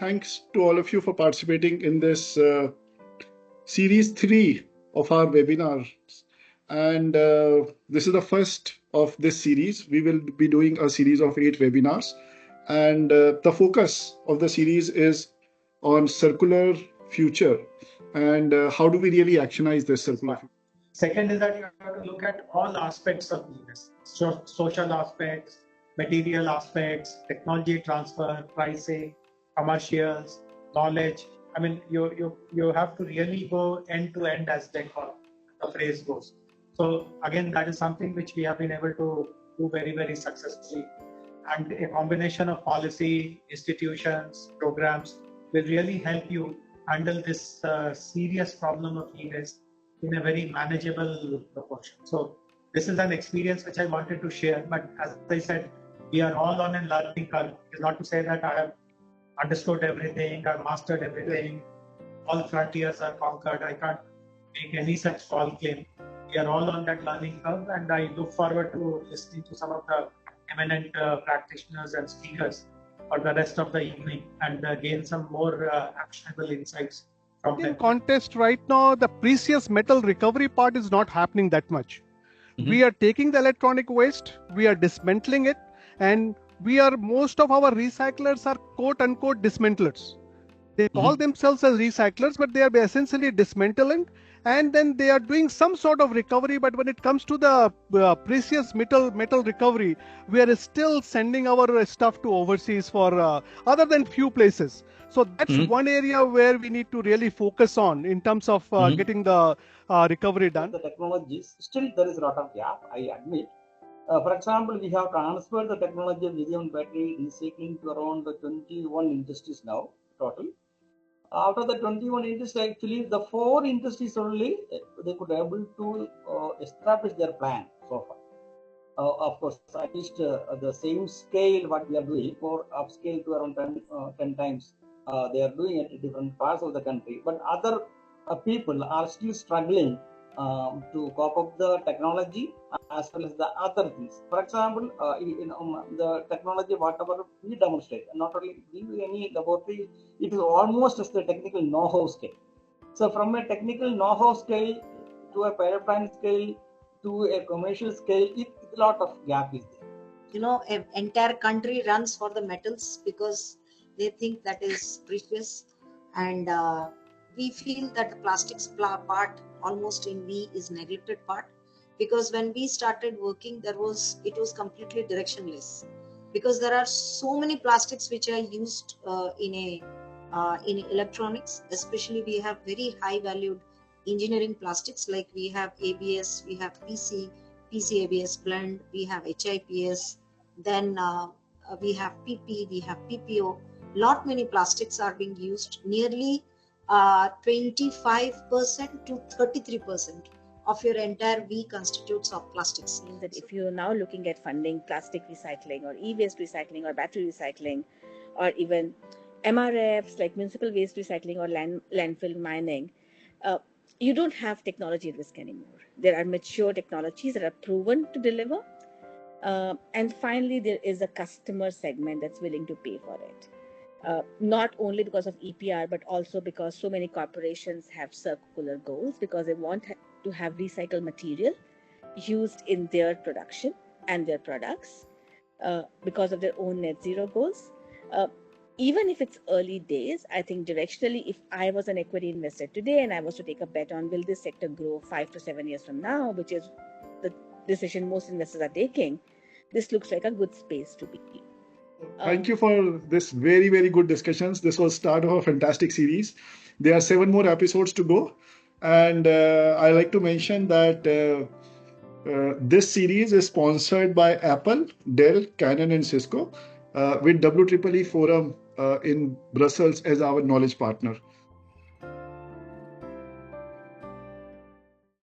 Thanks to all of you for participating in this series 3 of our webinars. And this is the first of this series. We will be doing a series of 8 webinars. And the focus of the series is on circular future and how do we really actionize this circular future. Second is that you have to look at all aspects of business, social aspects, material aspects, technology transfer, pricing, commercials, knowledge. I mean, you have to really go end to end, as they call the phrase goes. So again, that is something which we have been able to do very, very successfully. And a combination of policy, institutions, programs will really help you handle this serious problem of e-waste in a very manageable proportion. So this is an experience which I wanted to share. But as I said, we are all on a learning curve. It's not to say that I have understood everything, I've mastered everything, all frontiers are conquered. I can't make any such false claim. We are all on that learning curve, and I look forward to listening to some of the eminent practitioners and speakers for the rest of the evening and gain some more actionable insights from them. In context right now, the precious metal recovery part is not happening that much. We are taking the electronic waste, we are dismantling it, and most of our recyclers are quote unquote dismantlers. They call themselves as recyclers, but they are essentially dismantling, and then they are doing some sort of recovery. But when it comes to the precious metal recovery, we are still sending our stuff to overseas for other than few places. So that's one area where we need to really focus on in terms of getting the recovery done. The technologies, still there is a lot of gap, I admit. For example, we have transferred the technology of lithium battery recycling to around 21 industries now, total. Out of the 21 industries, actually, the 4 industries only, they could be able to establish their plan so far. Of course, at least the same scale what we are doing, or upscale to around 10 times, they are doing it in different parts of the country. But other people are still struggling to cope up the technology as well as the other things. For example, the technology whatever we demonstrate, not only give any laboratory, it is almost as the technical know-how scale. So from a technical know-how scale to a pilot plant scale to a commercial scale, a lot of gap is there. You know, an entire country runs for the metals because they think that is precious, and we feel that the plastics part almost in we is neglected part, because when we started working it was completely directionless, because there are so many plastics which are used in electronics. Especially we have very high valued engineering plastics, like we have ABS, we have PC ABS blend, we have HIPS, then we have PP, we have PPO. Lot many plastics are being used. Nearly 25% to 33% of your entire V constitutes of plastics. That if you're now looking at funding plastic recycling or e-waste recycling or battery recycling, or even MRFs like municipal waste recycling or landfill mining, you don't have technology risk anymore. There are mature technologies that are proven to deliver. And finally, there is a customer segment that's willing to pay for it. Not only because of EPR, but also because so many corporations have circular goals, because they want to have recycled material used in their production and their products because of their own net zero goals. Even if it's early days, I think directionally, if I was an equity investor today and I was to take a bet on will this sector grow 5 to 7 years from now, which is the decision most investors are taking, this looks like a good space to be. Thank you for this very, very good discussions. This was start of a fantastic series. There are 7 more episodes to go. And I like to mention that this series is sponsored by Apple, Dell, Canon, and Cisco with WEEE Forum in Brussels as our knowledge partner.